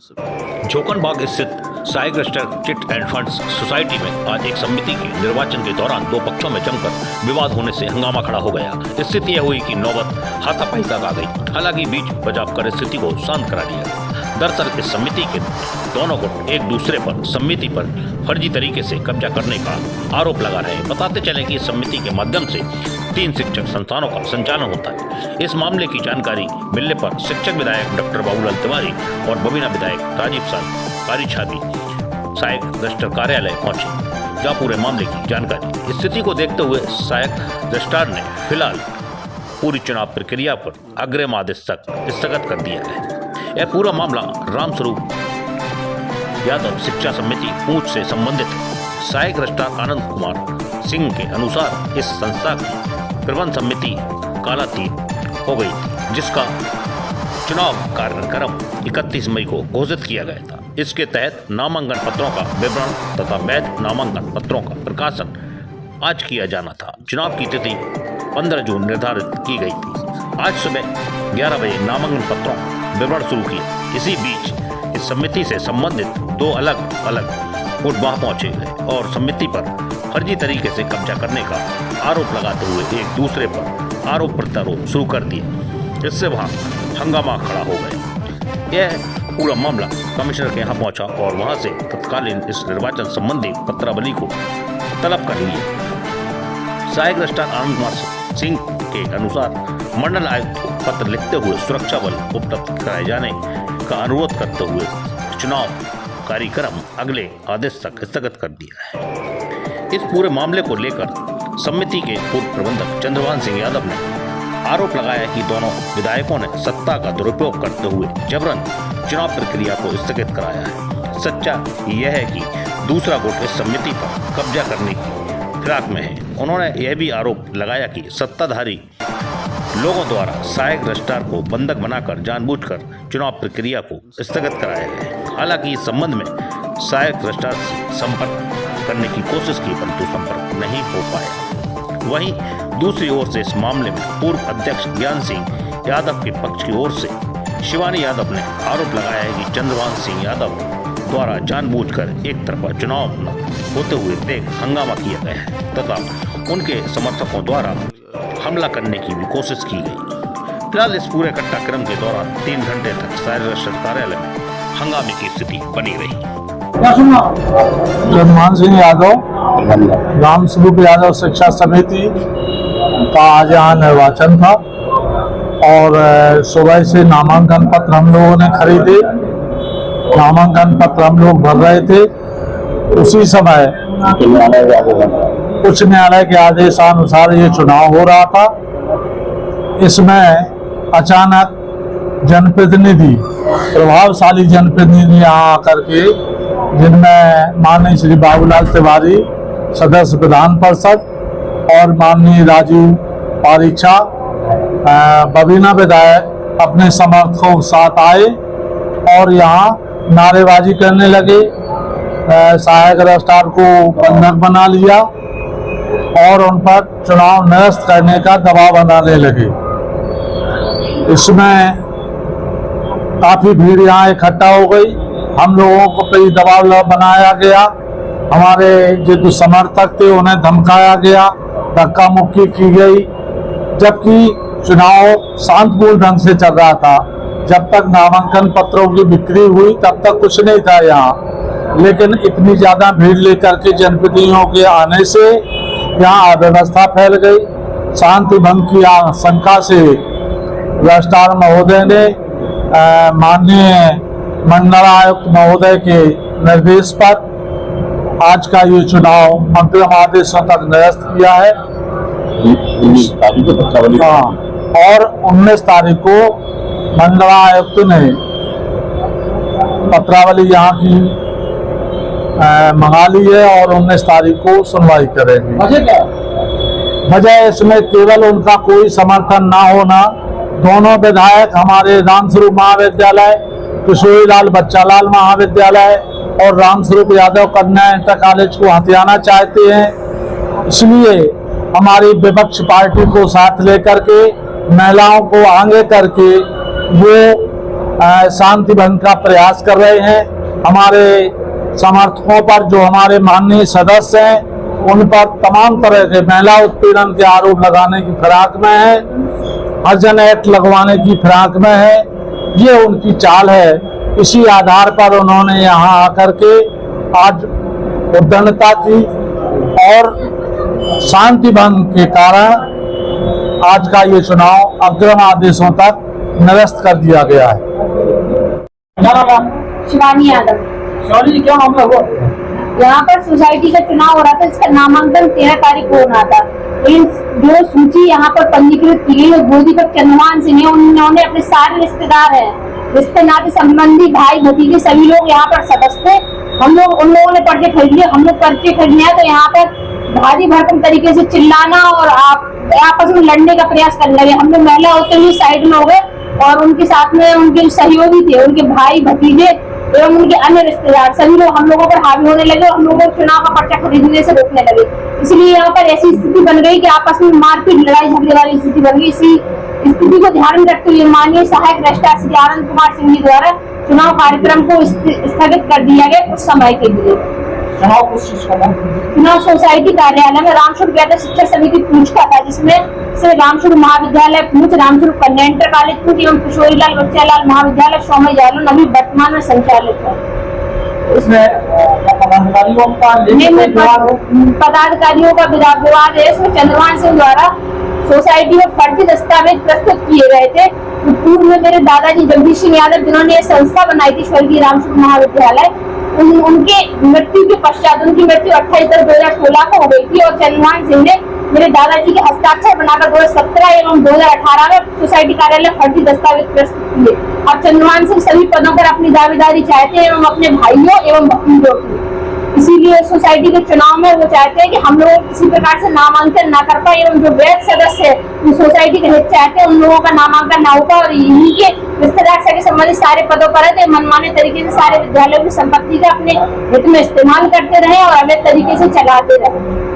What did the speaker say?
जोकनबाग स्थित Sai cluster chit end funds society में आज एक समिति के निर्वाचन के दौरान दो पक्षों में जमकर विवाद होने से हंगामा खड़ा हो गया। स्थिति यह हुई कि नौबत हाथापाई तक आ गई। हालांकि बीच बचाव कर स्थिति को शांत करा दिया गया। दरअसल इस समिति के दोनों गुट एक दूसरे पर समिति पर फर्जी तरीके से कब्जा करने का आरोप लगा रहे हैं। बताते चले कि इस समिति के माध्यम से 3 शिक्षक संस्थानों का संचालन होता है। इस मामले की जानकारी मिलने पर शिक्षक विधायक डॉक्टर बाबूलाल तिवारी और बबीना विधायक राजीव पारीछा भी सहायक रजिस्ट्रार कार्यालय पहुंचे, जहां पूरे मामले की जानकारी। स्थिति को देखते हुए सहायक रजिस्ट्रार ने फिलहाल पूरी चुनाव प्रक्रिया पर अग्रिम आदेश तक स्थगित कर दिया है। यह पूरा मामला रामस्वरूप यादव शिक्षा समिति पूंछ से संबंधित है। सहायक रजिस्ट्रार आनंद कुमार सिंह के अनुसार इस संस्था की प्रबंध समिति कालातीत हो गई थी, जिसका चुनाव कार्यक्रम 31 मई को घोषित किया गया था। इसके तहत नामांकन पत्रों का विवरण तथा वैध नामांकन पत्रों का प्रकाशन आज किया जाना था। चुनाव की तिथि 15 जून निर्धारित की गई थी। आज सुबह 11 बजे नामांकन पत्रों का विवरण शुरू किया। इसी बीच इस समिति से संबंधित 2 अलग अलग गुट वहां पहुंचे गए और समिति पर फर्जी तरीके से कब्जा करने का आरोप लगाते हुए एक दूसरे पर आरोप प्रत्यारोप शुरू कर दिए। इससे वहां हंगामा खड़ा हो गया। यह पूरा मामला कमिश्नर के यहाँ पहुंचा और वहां से तत्कालीन इस निर्वाचन संबंधी पत्रावली को तलब कर लिया। सहायक रजिस्ट्रार आनंद कुमार सिंह के अनुसार मंडल आयुक्त को पत्र लिखते हुए सुरक्षा बल उपलब्ध कराए जाने का अनुरोध करते हुए चुनाव कार्यक्रम अगले आदेश तक स्थगित कर दिया है। इस पूरे मामले को लेकर समिति के पूर्व प्रबंधक चंद्रभान सिंह यादव ने आरोप लगाया कि दोनों विधायकों ने सत्ता का दुरुपयोग करते हुए जबरन चुनाव प्रक्रिया को स्थगित कराया है। सच्चा यह है कि दूसरा गुट इस समिति पर कब्जा करने की फिराक में है। उन्होंने यह भी आरोप लगाया कि सत्ताधारी लोगों द्वारा सहायक रजिस्ट्रार को बंधक बनाकर जानबूझकर चुनाव प्रक्रिया को स्थगित कराया है। हालांकि इस संबंध में सहायक रजिस्ट्रार से संपर्क करने की कोशिश की, परंतु संपर्क नहीं हो पाया। वहीं दूसरी ओर से इस मामले में पूर्व अध्यक्ष ज्ञान सिंह यादव के पक्ष की ओर से शिवानी यादव ने आरोप लगाया है कि चंद्रभान सिंह यादव द्वारा जानबूझकर एक तरफा चुनाव होते हुए देख हंगामा किया गया है तथा उनके समर्थकों द्वारा हमला करने की भी कोशिश की गई। फिलहाल इस पूरे घटनाक्रम के दौरान 3 घंटे तक सहायक रजिस्ट्रार कार्यालय में हंगामे की स्थिति बनी रही। चंद्रभान सिंह यादव रामस्वरूप यादव शिक्षा समिति का आज यहाँ निर्वाचन था और सुबह से नामांकन पत्र हम लोगों ने खरीदे। नामांकन पत्र हम लोग भर रहे थे। उसी समय उच्च न्यायालय के आदेशानुसार ये चुनाव हो रहा था। इसमें अचानक जनप्रतिनिधि, प्रभावशाली जनप्रतिनिधि यहाँ आकर के, जिनमें माननीय श्री बाबूलाल तिवारी सदस्य विधान परिषद और माननीय राजीव पारीछा बबीना विधायक अपने समर्थकों के साथ आए और यहाँ नारेबाजी करने लगे। सहायक रजिस्ट्रार को बंधक बना लिया और उन पर चुनाव निरस्त करने का दबाव बनाने लगे। इसमें काफी भीड़ यहाँ इकट्ठा हो गई। हम लोगों को कई दबाव बनाया गया। हमारे जो समर्थक थे उन्हें धमकाया गया, धक्का मुक्की की गई, जबकि चुनाव शांतिपूर्ण ढंग से चल रहा था। जब तक नामांकन पत्रों की बिक्री हुई तब तक कुछ नहीं था यहाँ, लेकिन इतनी ज्यादा भीड़ लेकर के जनप्रतिनिधियों के आने से यहाँ अव्यवस्था फैल गई। शांति भंग की आशंका से रजिस्ट्रार महोदय ने माननीय मंडल आयुक्त महोदय के निर्देश पर आज का ये चुनाव अग्रिम आदेशों तक निरस्त किया है। और 19 तारीख को मंडल आयुक्त ने पत्रावली यहाँ की मंगा ली है और 19 तारीख को सुनवाई करेंगे। वजह इसमें केवल उनका कोई समर्थन ना होना। दोनों विधायक हमारे रामस्वरूप महाविद्यालय, किशोरीलाल बच्चालाल महाविद्यालय और रामस्वरूप यादव कन्या इंटर कॉलेज को हथियाना चाहते हैं। इसलिए हमारी विपक्ष पार्टी को साथ लेकर के, महिलाओं को आगे करके वो शांति भंग का प्रयास कर रहे हैं। हमारे समर्थकों पर, जो हमारे माननीय सदस्य हैं, उन पर तमाम तरह के महिला उत्पीड़न के आरोप लगाने की फिराक में है, हरिजन एक्ट लगवाने की फिराक में है। ये उनकी चाल है। इसी आधार पर उन्होंने यहाँ आकर के आज उद्दंडता की और शांति भंग के कारण आज का ये चुनाव अग्रिम आदेशों तक निरस्त कर दिया गया है। शिवानी यादव। सॉरी, क्या मामला हुआ? यहाँ पर सोसाइटी का चुनाव हो रहा था, इसका नामांकन 13 तारीख को होना था। लेकिन जो सूची यहाँ पर पंजीकृत की गई वो गोदीपक चंद्रमान सिंह है। उन्होंने अपने सारे रिश्तेदार हैं, रिश्ते नाते संबंधी, भाई भतीजे सभी लोग यहाँ पर सदस्य थे। हम लोग, उन लोगों ने पर्चे खरीद लिए, हम लोग पर्चे खरीदने हैं तो यहाँ पर भारी भरकम तरीके से चिल्लाना और आपस में लड़ने का प्रयास करने लगे। हम लोग महिला होते हुए साइड में हो गए और उनके साथ में उनके सहयोगी थे, उनके भाई भतीजे एवं उनके अन्य रिश्तेदार सभी लोग हम लोगों पर हावी होने लगे और हम लोगों को चुनाव का पर्चा खरीदने से रोकने लगे। इसलिए यहाँ पर ऐसी स्थिति बन गई कि आपस में मारपीट, लड़ाई झगड़े वाली स्थिति बन गई। इसी स्थिति को ध्यान में रखते हुए माननीय सहायक रजिस्ट्रार श्री आनंद कुमार सिंह जी द्वारा चुनाव कार्यक्रम को स्थगित कर दिया गया कुछ समय के लिए। चुनाव सोसाइटी कार्यालय में रामस्वरूप यादव शिक्षा समिति पूछ का था, जिसमें से रामस्वरूप महाविद्यालय पूछ, रामस्वरूप कन्या इंटर कॉलेज पूछ एवं किशोरीलाल बच्चालाल महाविद्यालय सोमय जालन अभी वर्तमान में संचालित है। इसमें पदाधिकारियों का विवाद है। इसमें चंद्रमान सिंह द्वारा सोसाइटी में फर्जी दस्तावेज प्रस्तुत किए गए थे। पूर्व में मेरे दादाजी जगदीश सिंह यादव, जिन्होंने ये संस्था बनाई थी स्वर्गीय रामस्वरूप महाविद्यालय, उनके मृत्यु के पश्चात, उनकी मृत्यु 28/2016 को हो गई थी और चंद्रमान सिंह ने मेरे दादाजी के हस्ताक्षर बनाकर 2017 एवं 2018 में सोसाइटी कार्यालय फर्जी दस्तावेज प्रस्तुत किए। अब चंद्रमान सिंह सभी पदों पर अपनी दावेदारी चाहते हैं एवं अपने भाइयों एवं भतीजों की। इसीलिए सोसाइटी के चुनाव में वो चाहते हैं कि हम लोग किसी प्रकार से नामांकन ना कर पाए एवं जो वैध सदस्य है सोसाइटी के हित चाहते हैं उन लोगों का नामांकन ना हो पाए और इन्हीं के रिश्तेदार से संबंधित सारे पदों पर है तो मनमाने तरीके से सारे विद्यालयों की संपत्ति का अपने हित में इस्तेमाल करते रहे और अवैध तरीके से चलाते रहे।